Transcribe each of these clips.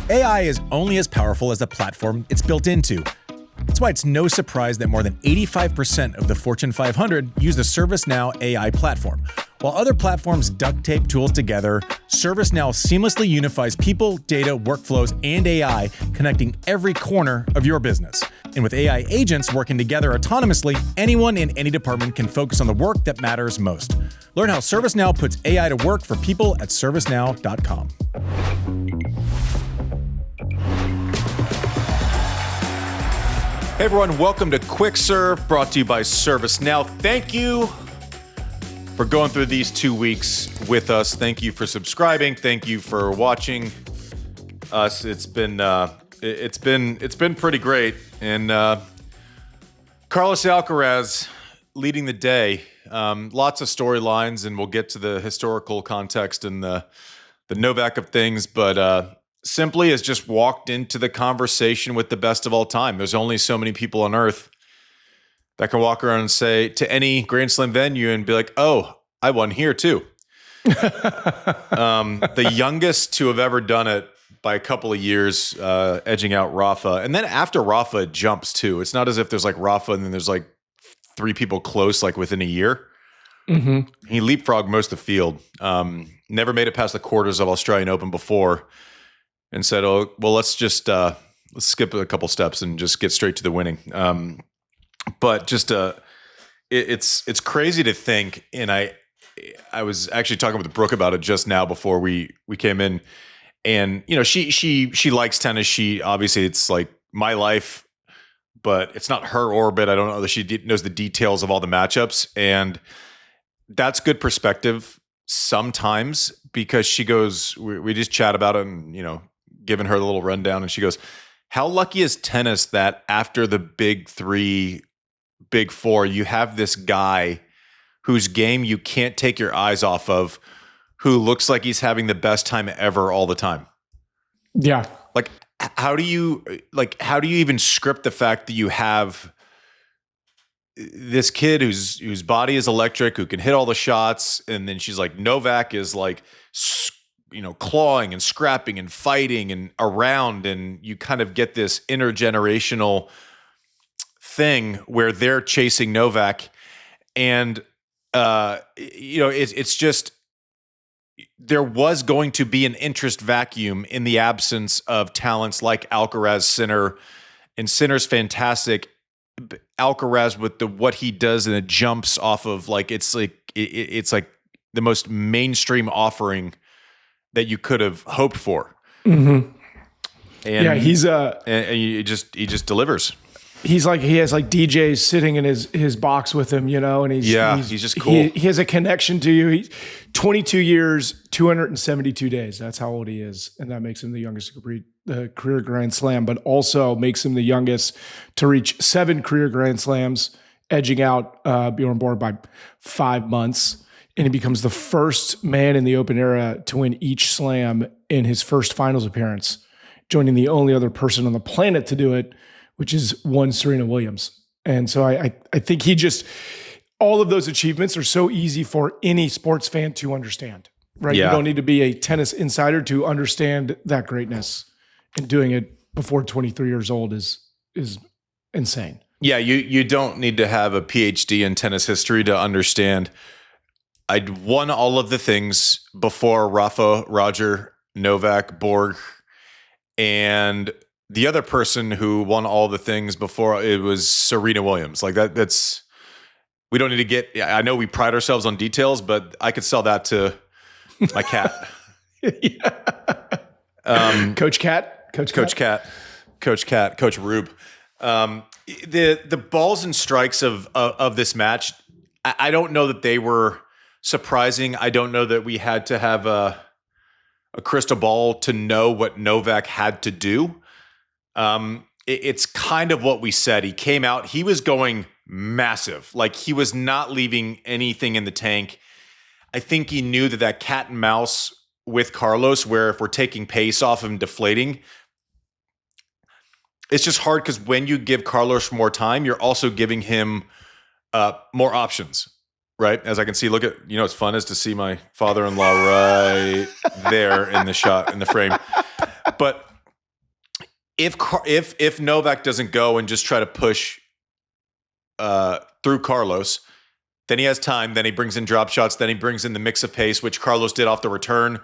AI is only as powerful as the platform it's built into. That's why it's no surprise that more than 85% of the Fortune 500 use the ServiceNow AI platform. While other platforms duct tape tools together, ServiceNow seamlessly unifies people, data, workflows, and AI, connecting every corner of your business. And with AI agents working together autonomously, anyone in any department can focus on the work that matters most. Learn how ServiceNow puts AI to work for people at ServiceNow.com. Hey everyone, welcome to Quick Serve, brought to you by ServiceNow. Thank you for going through these 2 weeks with us. Thank you for subscribing. Thank you for watching us. It's been pretty great. And Carlos Alcaraz leading the day. Lots of storylines, and we'll get to the historical context and the Novak of things, but simply has just walked into the conversation with the best of all time. There's only so many people on earth that can walk around and say to any Grand Slam venue and be like, oh, I won here too. The youngest to have ever done it by a couple of years, edging out Rafa. And then after Rafa, it jumps too. It's not as if there's like Rafa and then there's like three people close like within a year. Mm-hmm. He leapfrogged most of the field. Never made it past the quarters of Australian Open before. And said, "Oh, well, let's skip a couple steps and just get straight to the winning." But just it's crazy to think. And I was actually talking with Brooke about it just now before we came in. And you know, she likes tennis. She obviously it's like my life, but it's not her orbit. I don't know that she knows the details of all the matchups, and that's good perspective sometimes because she goes. We just chat about it, and you know. Giving her the little rundown, and she goes, how lucky is tennis that after the big three, big four, you have this guy whose game you can't take your eyes off of, who looks like he's having the best time ever all the time. Yeah. Like, how do you even script the fact that you have this kid whose body is electric, who can hit all the shots, and then she's like, Novak is like, you know, clawing and scrapping and fighting and around, and you kind of get this intergenerational thing where they're chasing Novak, and you know, it's just there was going to be an interest vacuum in the absence of talents like Alcaraz, Sinner, and Sinner's fantastic. Alcaraz with what he does and it jumps off of it's like the most mainstream offering that you could have hoped for. Mm-hmm. And yeah, he's and he just delivers. He's like, he has like DJs sitting in his box with him, you know, and he's just cool. He has a connection to you. He's 22 years, 272 days. That's how old he is. And that makes him the youngest to complete the career Grand Slam, but also makes him the youngest to reach 7 career Grand Slams, edging out Bjorn Borg by 5 months. And he becomes the first man in the Open era to win each slam in his first finals appearance, joining the only other person on the planet to do it, which is one Serena Williams. And so I think he just, all of those achievements are so easy for any sports fan to understand, right? Yeah. You don't need to be a tennis insider to understand that greatness. And doing it before 23 years old is insane. Yeah, you don't need to have a PhD in tennis history to understand. I'd won all of the things before Rafa, Roger, Novak, Borg, and the other person who won all the things before it was Serena Williams. Like that's we don't need to get. I know we pride ourselves on details, but I could sell that to my cat. Coach Cat, Coach Rube. The balls and strikes of this match. I don't know that they were surprising. I don't know that we had to have a crystal ball to know what Novak had to do. It's kind of what we said. He came out, he was going massive. Like he was not leaving anything in the tank. I think he knew that cat and mouse with Carlos, where if we're taking pace off and deflating, it's just hard because when you give Carlos more time, you're also giving him more options. Right. As I can see, look at, you know, it's fun is to see my father-in-law right there in the shot, in the frame. But if Novak doesn't go and just try to push through Carlos, then he has time. Then he brings in drop shots. Then he brings in the mix of pace, which Carlos did off the return.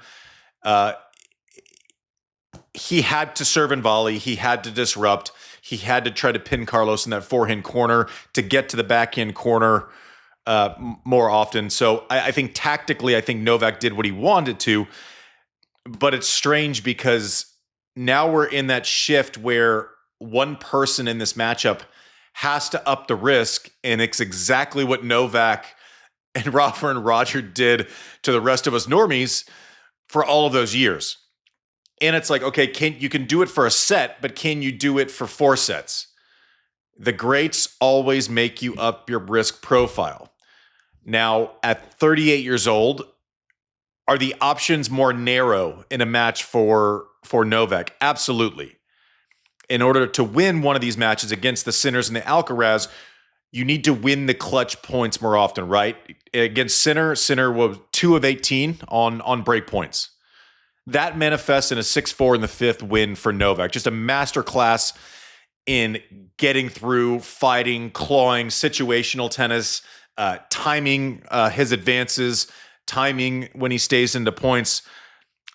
He had to serve and volley. He had to disrupt. He had to try to pin Carlos in that forehand corner to get to the backhand corner more often. So I think tactically, I think Novak did what he wanted to. But it's strange because now we're in that shift where one person in this matchup has to up the risk, and it's exactly what Novak and Rafa and Roger did to the rest of us normies for all of those years. And it's like, okay, you can do it for a set, but can you do it for 4 sets? The greats always make you up your risk profile. Now, at 38 years old, are the options more narrow in a match for Novak? Absolutely. In order to win one of these matches against the Sinners and the Alcaraz, you need to win the clutch points more often, right? Against Sinner was 2 of 18 on break points. That manifests in a 6-4 in the 5th win for Novak. Just a masterclass in getting through, fighting, clawing, situational tennis, timing his advances, timing when he stays into points.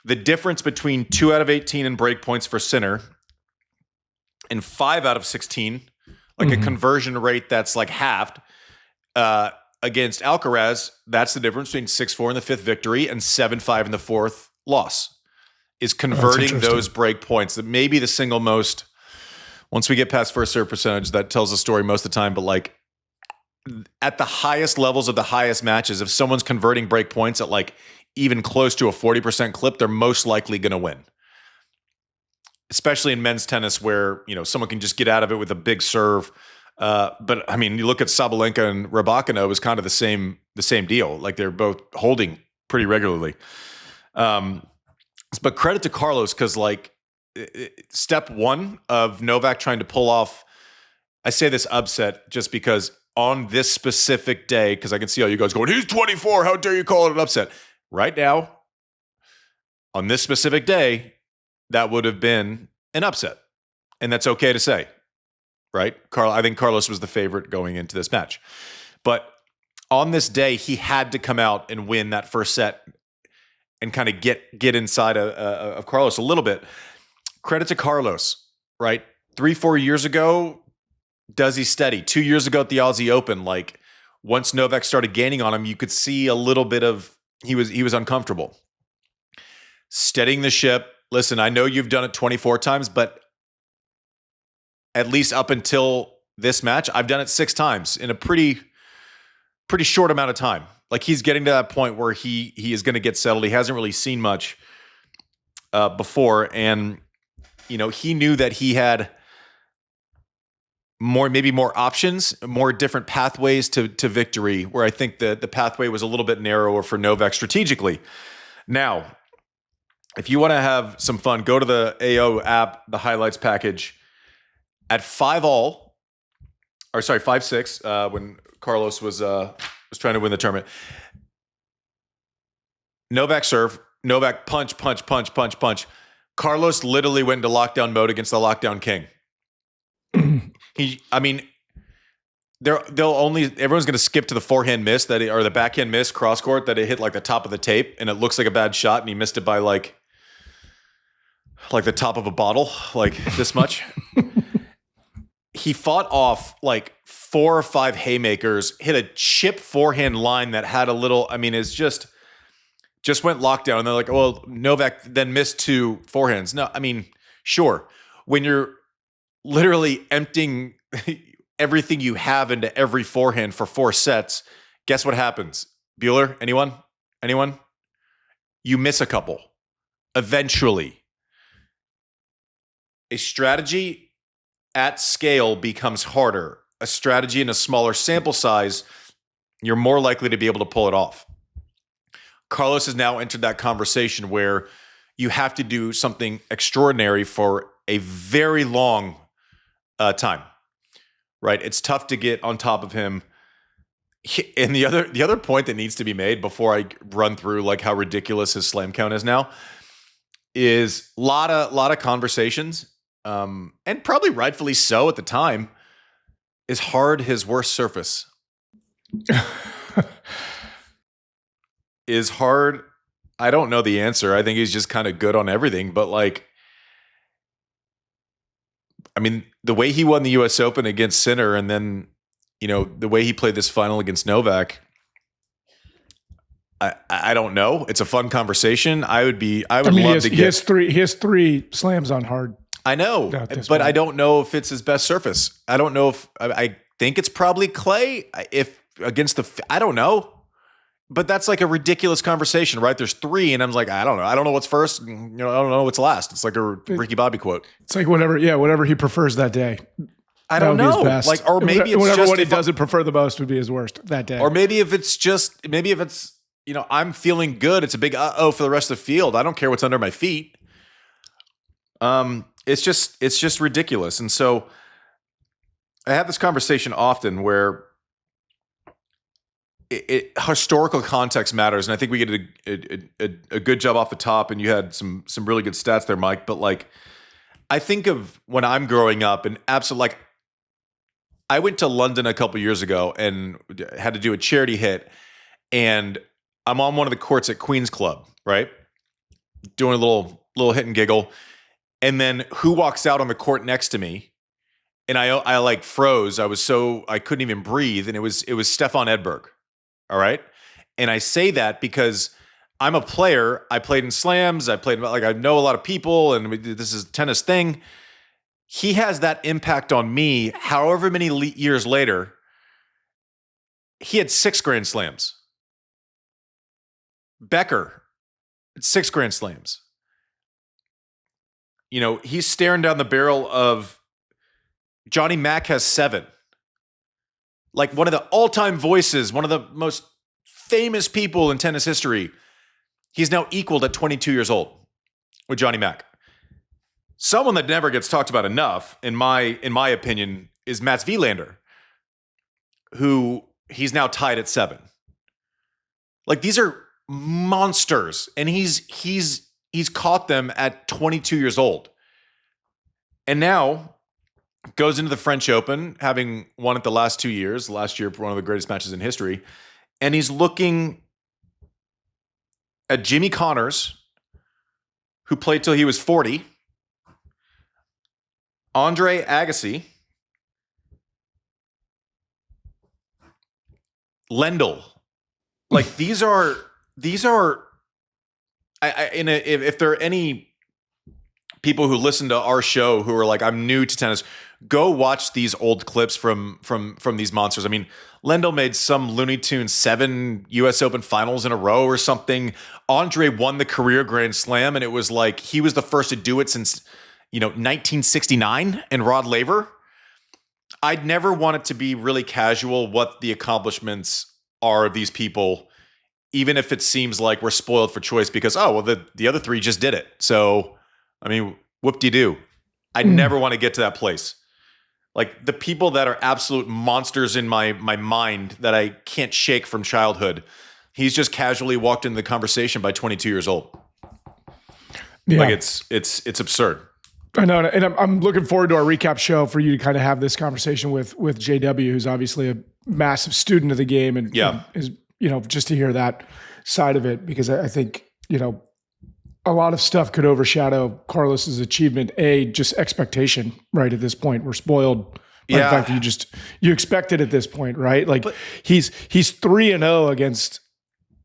The difference between 2 out of 18 in break points for Sinner and 5 out of 16, like a conversion rate that's like halved, against Alcaraz, that's the difference between 6-4 in the 5th victory and 7-5 in the 4th loss, is converting those break points. That may be the single most, once we get past first serve percentage, that tells the story most of the time, but like at the highest levels of the highest matches, if someone's converting break points at like even close to a 40% clip, they're most likely going to win. Especially in men's tennis where, someone can just get out of it with a big serve. But I mean, you look at Sabalenka and Raducanu, it was kind of the same deal. Like they're both holding pretty regularly. But credit to Carlos, because like step one of Novak trying to pull off, I say this upset just because on this specific day, because I can see all you guys going, he's 24, how dare you call it an upset? Right now, on this specific day, that would have been an upset. And that's okay to say, right? I think Carlos was the favorite going into this match. But on this day, he had to come out and win that first set and kind of get inside of Carlos a little bit. Credit to Carlos, right? 3-4 years ago, does he steady? 2 years ago at the Aussie Open, like once Novak started gaining on him, you could see a little bit of he was uncomfortable. Steadying the ship. Listen, I know you've done it 24 times, but at least up until this match, I've done it 6 times in a pretty short amount of time. Like he's getting to that point where he is going to get settled. He hasn't really seen much before, and he knew that he had maybe more options, more different pathways to victory, where I think the pathway was a little bit narrower for Novak strategically. Now, if you want to have some fun, go to the AO app, the highlights package. At 5-6, when Carlos was trying to win the tournament. Novak serve, Novak punch. Carlos literally went into lockdown mode against the lockdown king. Everyone's going to skip to the forehand miss or the backhand miss cross court that it hit like the top of the tape and it looks like a bad shot and he missed it by like the top of a bottle, like this much. He fought off like 4 or 5 haymakers, hit a chip forehand line that had a little, it's just went lockdown. And they're like, well, Novak then missed 2 forehands. No, sure. When you're literally emptying everything you have into every forehand for 4 sets, guess what happens? Bueller, anyone? You miss a couple. Eventually. A strategy at scale becomes harder. A strategy in a smaller sample size, you're more likely to be able to pull it off. Carlos has now entered that conversation where you have to do something extraordinary for a very long time, right? It's tough to get on top of him. And the other point that needs to be made before I run through like how ridiculous his slam count is now is a lot of conversations and probably rightfully so at the time. Is hard his worst surface? Is hard? I don't know the answer. I think he's just kind of good on everything. But like, I mean, the way he won the U.S. Open against Sinner, and then the way he played this final against Novak. I don't know. It's a fun conversation. I would love to get. He has three slams on hard. I know, but I don't know if it's his best surface. I don't know if I think it's probably clay. If against I don't know. But that's like a ridiculous conversation, right? There's three, and I'm like, I don't know. I don't know what's first. I don't know what's last. It's like a Ricky Bobby quote. It's like whatever he prefers that day. I don't know. Like, or maybe it's whatever just what he doesn't prefer the most would be his worst that day. Or maybe if it's I'm feeling good. It's a big for the rest of the field. I don't care what's under my feet. It's just ridiculous. And so I have this conversation often where historical context matters, and I think we get a good job off the top. And you had some really good stats there, Mike. But like, I think of when I'm growing up, and absolutely, like, I went to London a couple years ago and had to do a charity hit, and I'm on one of the courts at Queen's Club, right, doing a little hit and giggle, and then who walks out on the court next to me, and I like froze. I couldn't even breathe, and it was Stefan Edberg. All right. And I say that because I'm a player. I played in slams. I know a lot of people, and this is a tennis thing. He has that impact on me. However many years later, he had 6 Grand Slams. Becker, 6 Grand Slams. He's staring down the barrel of Johnny Mack has 7. Like one of the all-time voices, one of the most famous people in tennis history. He's now equaled at 22 years old with Johnny Mack. Someone that never gets talked about enough, in my opinion, is Mats Wilander, who he's now tied at 7. Like, these are monsters, and he's caught them at 22 years old. And now goes into the French Open, having won it the last 2 years. Last year, one of the greatest matches in history. And he's looking at Jimmy Connors, who played till he was 40. Andre Agassi. Lendl. Like, these are if there are any people who listen to our show who are like, I'm new to tennis, go watch these old clips from these monsters. I mean, Lendl made some Looney Tunes 7 U.S. Open finals in a row or something. Andre won the career Grand Slam, and it was like he was the first to do it since 1969. And Rod Laver. I'd never want it to be really casual what the accomplishments are of these people, even if it seems like we're spoiled for choice because the other 3 just did it. So, I mean, whoop-de-doo. I never want to get to that place. Like, the people that are absolute monsters in my mind that I can't shake from childhood, he's just casually walked into the conversation by 22 years old. Yeah. Like, it's absurd. I know, and I'm looking forward to our recap show for you to kind of have this conversation with JW, who's obviously a massive student of the game, and is just to hear that side of it, because I think a lot of stuff could overshadow Carlos's achievement. Just expectation, right? At this point, we're spoiled by the fact that you expect it at this point, right? Like, he's 3-0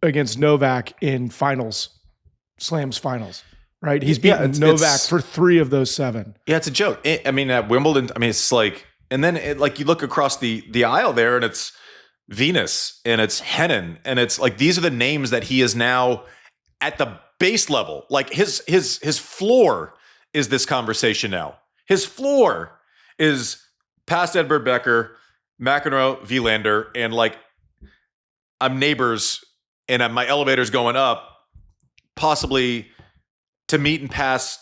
against Novak in slams finals. Right, he's beaten Novak for 3 of those 7. Yeah, it's a joke. I mean, at Wimbledon, it's like, and then you look across the aisle there, and it's Venus, and it's Henin, and it's like, these are the names that he is now at the base level. Like, his floor is this conversation now. His floor is past Edvard Becker, McEnroe, Wilander, and like, I'm neighbors, and my elevator's going up, possibly to meet and pass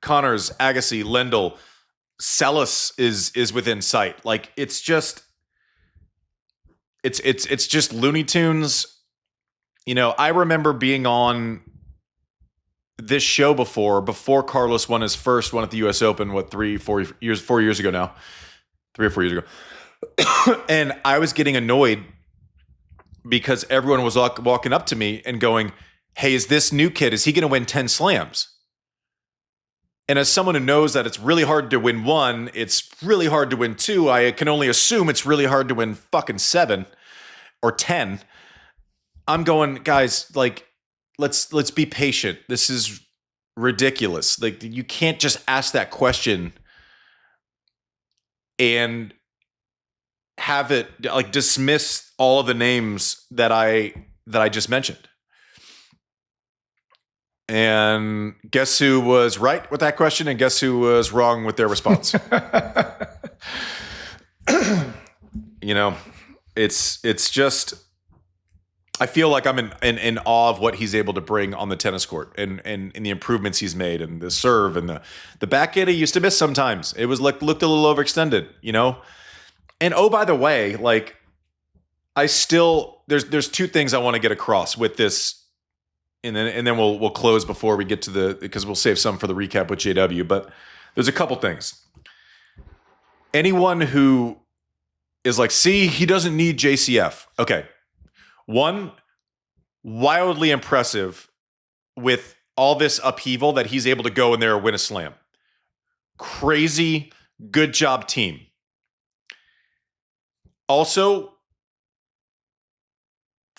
Connors, Agassi, Lendl. Celis is within sight. Like, it's just Looney Tunes. I remember being on this show before Carlos won his first one at the US Open, 4 years ago now, 3 or 4 years ago. And I was getting annoyed because everyone was walking up to me and going, hey, is this new kid, is he going to win 10 slams? And as someone who knows that it's really hard to win 1, it's really hard to win 2, I can only assume it's really hard to win fucking 7 or 10. I'm going, guys, like, let's be patient. This is ridiculous. Like, you can't just ask that question and have it like dismiss all of the names that I just mentioned. And guess who was right with that question, and guess who was wrong with their response? You know, it's just, I feel like I'm in awe of what he's able to bring on the tennis court and the improvements he's made, and the serve and the backhand he used to miss sometimes. It was like looked a little overextended, you know? And oh, by the way, like, there's 2 things I want to get across with this. And then we'll close before we get to because we'll save some for the recap with JW. But there's a couple things. Anyone who is like, see, he doesn't need JCF. Okay. 1, wildly impressive with all this upheaval that he's able to go in there and win a slam. Crazy, good job, team. Also,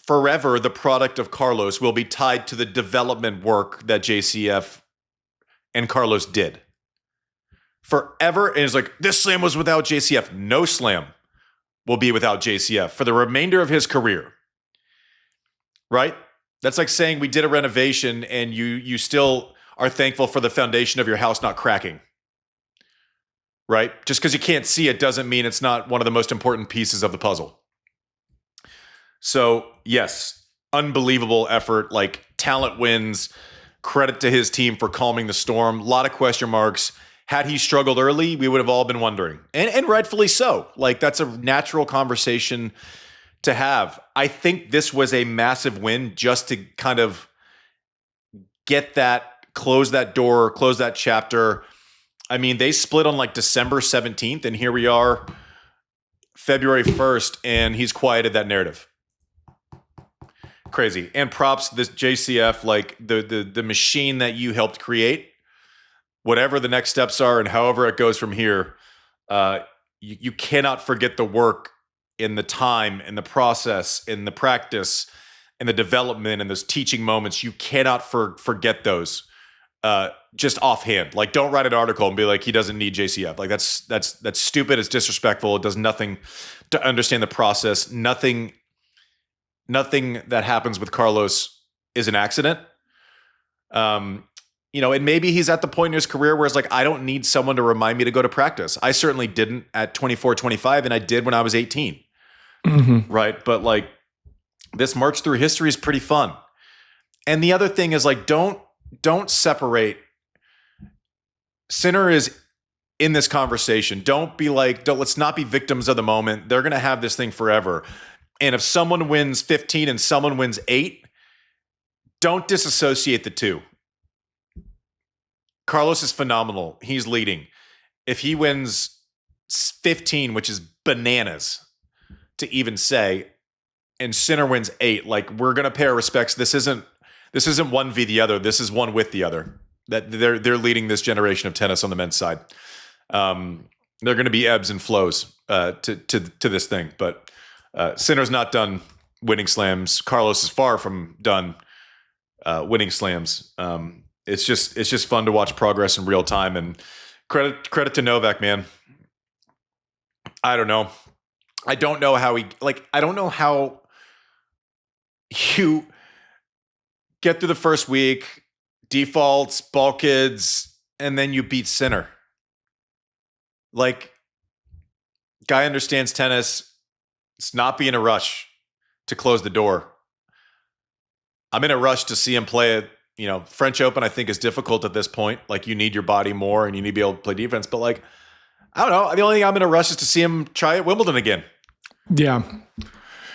forever, the product of Carlos will be tied to the development work that JCF and Carlos did. Forever, and it's like, this slam was without JCF. No slam will be without JCF for the remainder of his career. Right? That's like saying we did a renovation and you still are thankful for the foundation of your house not cracking. Right? Just because you can't see it doesn't mean it's not one of the most important pieces of the puzzle. So, yes, unbelievable effort, like talent wins, credit to his team for calming the storm. A lot of question marks. Had he struggled early, we would have all been wondering. And rightfully so. Like, that's a natural conversation to have. I think this was a massive win just to kind of get that, close that door, close that chapter. I mean, they split on like December 17th, and here we are, February 1st, and he's quieted that narrative. Crazy. And props this JCF, like the machine that you helped create, whatever the next steps are and however it goes from here, you cannot forget the work in the time and the process and the practice and the development and those teaching moments. You cannot forget those just offhand. Like, don't write an article and be like, he doesn't need JCF. Like, that's stupid. It's disrespectful. It does nothing to understand the process. Nothing that happens with Carlos is an accident. You know, and maybe he's at the point in his career where it's like, I don't need someone to remind me to go to practice. I certainly didn't at 24, 25, and I did when I was 18. Mm-hmm. Right? But like, this march through history is pretty fun. And the other thing is like, don't separate. Sinner is in this conversation. Let's not be victims of the moment. They're going to have this thing forever. And if someone wins 15 and someone wins 8, don't disassociate the two. Carlos is phenomenal. He's leading. If he wins 15, which is bananas to even say, and Sinner wins 8, like, we're going to pay our respects. This isn't one v the other. This is one with the other. That they're leading this generation of tennis on the men's side. There are going to be ebbs and flows to this thing, but Sinner's not done winning slams. Carlos is far from done winning slams. It's just fun to watch progress in real time, and credit to Novak, man. I don't know how you get through the first week, defaults, ball kids, and then you beat Sinner. Like, guy understands tennis. It's not be in a rush to close the door. I'm in a rush to see him play it. You know, French Open, I think, is difficult at this point. Like, you need your body more and you need to be able to play defense. But like, I don't know. The only thing I'm in a rush is to see him try at Wimbledon again. Yeah.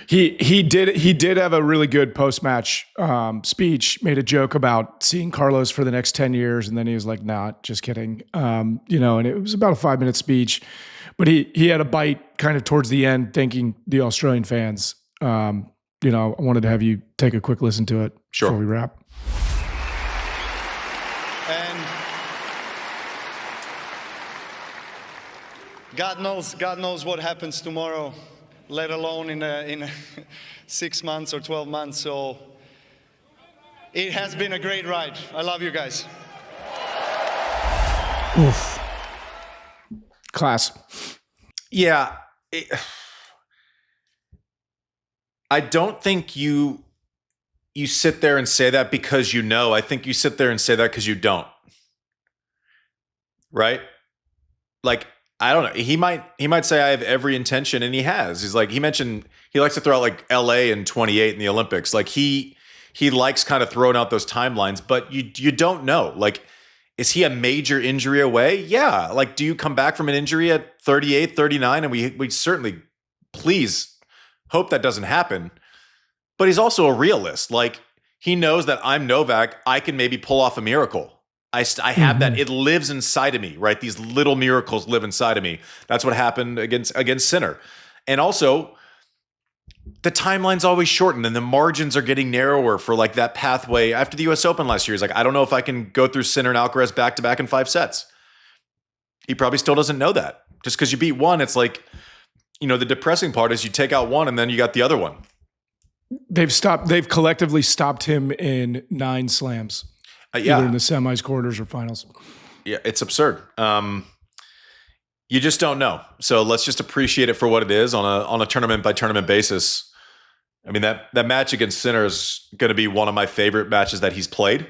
He did have a really good post-match speech, made a joke about seeing Carlos for the next 10 years. And then he was like, nah, just kidding. And it was about a 5-minute speech, but he had a bite kind of towards the end, thanking the Australian fans. I wanted to have you take a quick listen to it before we wrap. And God knows what happens tomorrow, let alone in 6 months or 12 months. So it has been a great ride. I love you guys. Oof. Class. Yeah. I don't think you sit there and say that because you know. I think you sit there and say that because you don't. Right? Like, I don't know. He might say I have every intention, and he has. He's like, he mentioned he likes to throw out like LA in 28 in the Olympics. Like he likes kind of throwing out those timelines, but you don't know. Like, is he a major injury away? Yeah. Like, do you come back from an injury at 38, 39? And we certainly please hope that doesn't happen. But he's also a realist. Like, he knows that I'm Novak. I can maybe pull off a miracle. I have that. It lives inside of me, right? These little miracles live inside of me. That's what happened against Sinner. And also, the timeline's always shortened and the margins are getting narrower for like that pathway. After the US Open last year, he's like, I don't know if I can go through Sinner and Alcaraz back-to-back in 5 sets. He probably still doesn't know that. Just because you beat one, it's like, the depressing part is you take out one and then you got the other one. They've collectively stopped him in 9 slams. Either in the semis, quarters, or finals. Yeah, it's absurd. You just don't know. So let's just appreciate it for what it is on a tournament by tournament basis. I mean, that match against Sinner is going to be one of my favorite matches that he's played.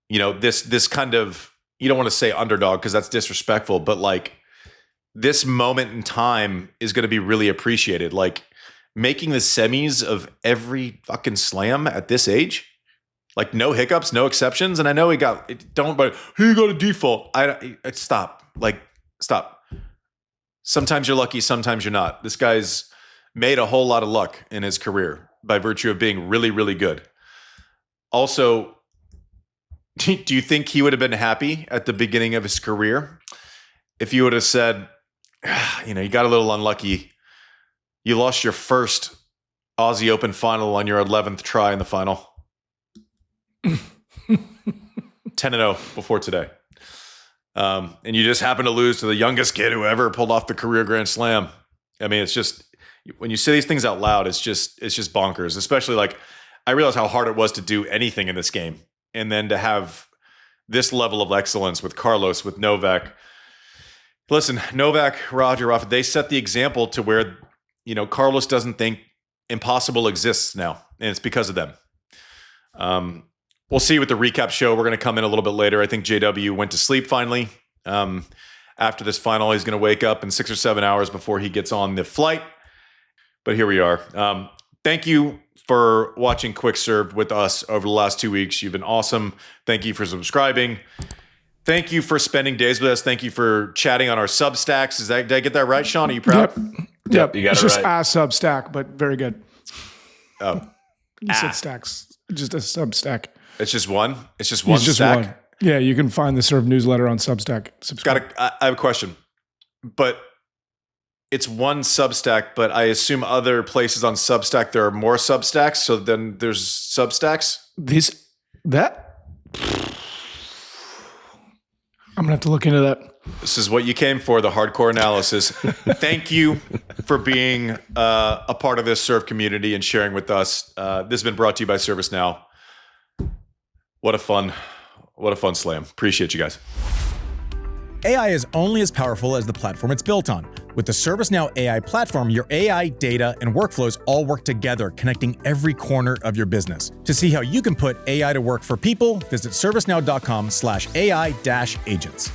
This kind of, you don't want to say underdog because that's disrespectful, but like this moment in time is going to be really appreciated. Like making the semis of every fucking slam at this age. Like no hiccups, no exceptions. And I know he got a default. Stop. Like, stop. Sometimes you're lucky, sometimes you're not. This guy's made a whole lot of luck in his career by virtue of being really, really good. Also, do you think he would have been happy at the beginning of his career if you would have said, you got a little unlucky. You lost your first Aussie Open final on your 11th try in the final. 10-0 before today. And you just happen to lose to the youngest kid who ever pulled off the career Grand Slam. I mean, it's just, when you say these things out loud, it's just bonkers. Especially like, I realize how hard it was to do anything in this game. And then to have this level of excellence with Carlos, with Novak. Listen, Novak, Roger, Rafa, they set the example to where, Carlos doesn't think impossible exists now. And it's because of them. We'll see with the recap show. We're going to come in a little bit later. I think JW went to sleep finally. After this final, he's going to wake up in 6 or 7 hours before he gets on the flight. But here we are. Thank you for watching Quick Serve with us over the last 2 weeks. You've been awesome. Thank you for subscribing. Thank you for spending days with us. Thank you for chatting on our Substacks. Did I get that right, Sean? Are you proud? Yep. You got it's it just right. a Substack, but very good. Oh. You said stacks. Just a Substack. It's just one? It's just one just stack? One. Yeah, you can find the Serve newsletter on Substack. I have a question. But it's one Substack, but I assume other places on Substack, there are more Substacks. So then there's Substacks? I'm going to have to look into that. This is what you came for, the hardcore analysis. Thank you for being a part of this Serve community and sharing with us. This has been brought to you by ServiceNow. What a fun slam. Appreciate you guys. AI is only as powerful as the platform it's built on. With the ServiceNow AI platform, your AI, data, and workflows all work together, connecting every corner of your business. To see how you can put AI to work for people, visit servicenow.com/AI-agents.